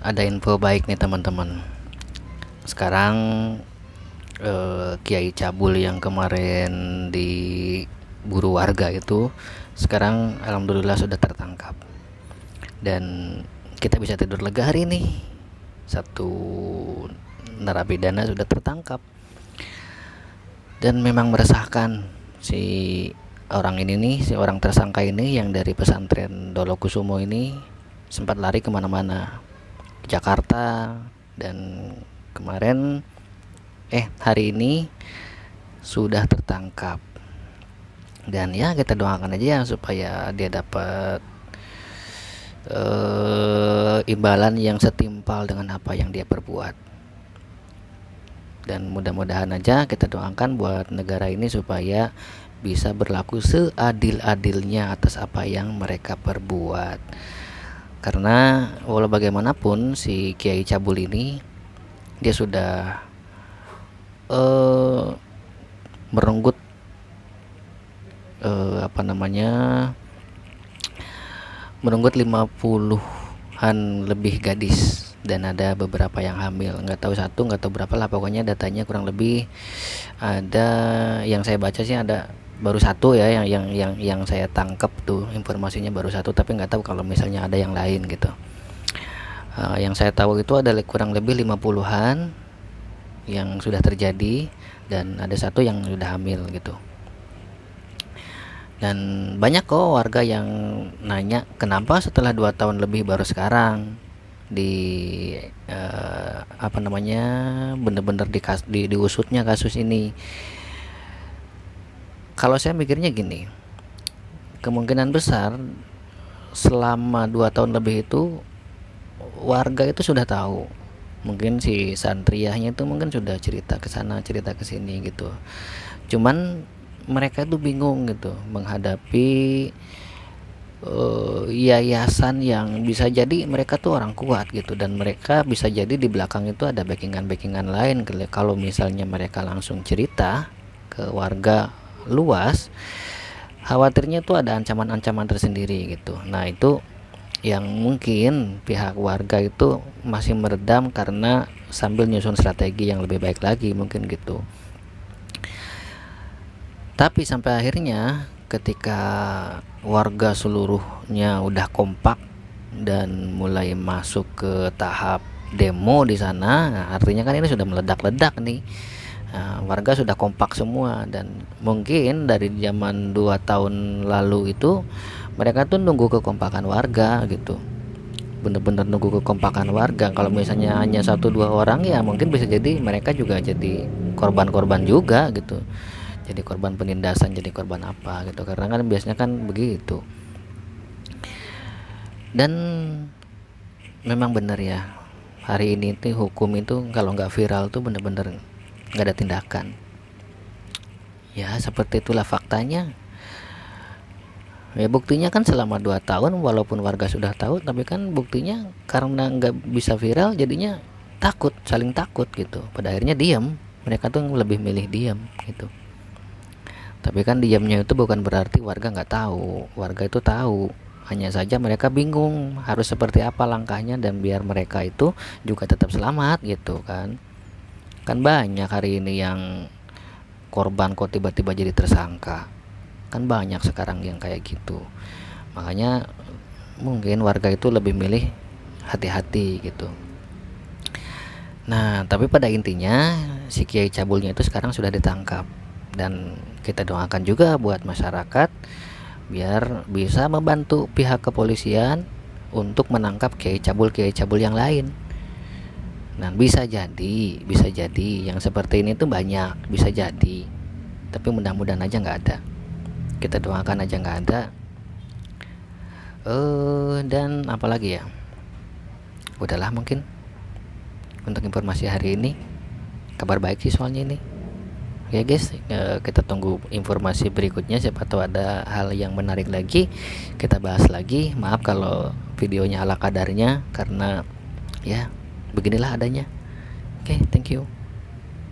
Ada info baik nih teman-teman. Sekarang Kiai Cabul yang kemarin diburu warga itu sekarang alhamdulillah sudah tertangkap. Dan kita bisa tidur lega hari ini. Satu narapidana sudah tertangkap. Dan memang meresahkan si orang ini nih, si orang tersangka ini yang dari pesantren Dolokusumo ini sempat lari kemana-mana, Jakarta, dan kemarin hari ini sudah tertangkap. Dan ya kita doakan aja supaya dia dapat imbalan yang setimpal dengan apa yang dia perbuat. Dan mudah-mudahan aja kita doakan buat negara ini supaya bisa berlaku seadil-adilnya atas apa yang mereka perbuat. Karena walau bagaimanapun si Kiai Cabul ini dia sudah merenggut merenggut 50-an lebih gadis, dan ada beberapa yang hamil, nggak tahu satu nggak tahu berapa lah, pokoknya datanya kurang lebih ada, yang saya baca sih ada baru satu ya, yang saya tangkap tuh informasinya baru satu, tapi nggak tahu kalau misalnya ada yang lain gitu. Yang saya tahu itu ada kurang lebih 50-an yang sudah terjadi, dan ada satu yang sudah hamil gitu. Dan banyak kok warga yang nanya kenapa setelah 2 tahun lebih baru sekarang bener-bener diusutnya kasus ini. Kalau saya mikirnya gini, kemungkinan besar selama 2 tahun lebih itu warga itu sudah tahu. Mungkin si santriahnya itu mungkin sudah cerita ke sana, cerita ke sini gitu. Cuman mereka itu bingung gitu menghadapi yayasan yang bisa jadi mereka tuh orang kuat gitu, dan mereka bisa jadi di belakang itu ada backingan lain. Kalau misalnya mereka langsung cerita ke warga luas, khawatirnya tuh ada ancaman-ancaman tersendiri gitu. Nah itu yang mungkin pihak warga itu masih meredam karena sambil nyusun strategi yang lebih baik lagi mungkin gitu. Tapi sampai akhirnya ketika warga seluruhnya udah kompak dan mulai masuk ke tahap demo di sana, nah, artinya kan ini sudah meledak-ledak nih. Nah, warga sudah kompak semua, dan mungkin dari zaman 2 tahun lalu itu mereka tuh nunggu kekompakan warga gitu. Bener-bener nunggu kekompakan warga. Kalau misalnya hanya 1-2 orang ya mungkin bisa jadi mereka juga jadi korban-korban juga gitu. Jadi korban penindasan, jadi korban apa gitu, karena kan biasanya kan begitu. Dan memang benar ya, hari ini tuh hukum itu kalau nggak viral tuh bener-bener nggak ada tindakan ya, seperti itulah faktanya ya. Buktinya kan selama 2 tahun walaupun warga sudah tahu, tapi kan buktinya karena nggak bisa viral jadinya takut, saling takut gitu, pada akhirnya diam. Mereka tuh lebih milih diam gitu. Tapi kan diamnya itu bukan berarti warga nggak tahu. Warga itu tahu. Hanya saja mereka bingung harus seperti apa langkahnya, dan biar mereka itu juga tetap selamat gitu kan. Kan banyak hari ini yang korban kok tiba-tiba jadi tersangka. Kan banyak sekarang yang kayak gitu. Makanya mungkin warga itu lebih milih hati-hati gitu. Nah, tapi pada intinya si Kiai Cabulnya itu sekarang sudah ditangkap, dan kita doakan juga buat masyarakat biar bisa membantu pihak kepolisian untuk menangkap Kiai Cabul yang lain. Nah bisa jadi yang seperti ini tuh banyak, bisa jadi, tapi mudah-mudahan aja nggak ada. Kita doakan aja nggak ada. Dan apalagi ya, udahlah mungkin untuk informasi hari ini. Kabar baik sih soalnya ini. Oke guys, kita tunggu informasi berikutnya, siapa tahu ada hal yang menarik lagi kita bahas lagi. Maaf kalau videonya ala kadarnya, karena ya beginilah adanya. Oke, thank you.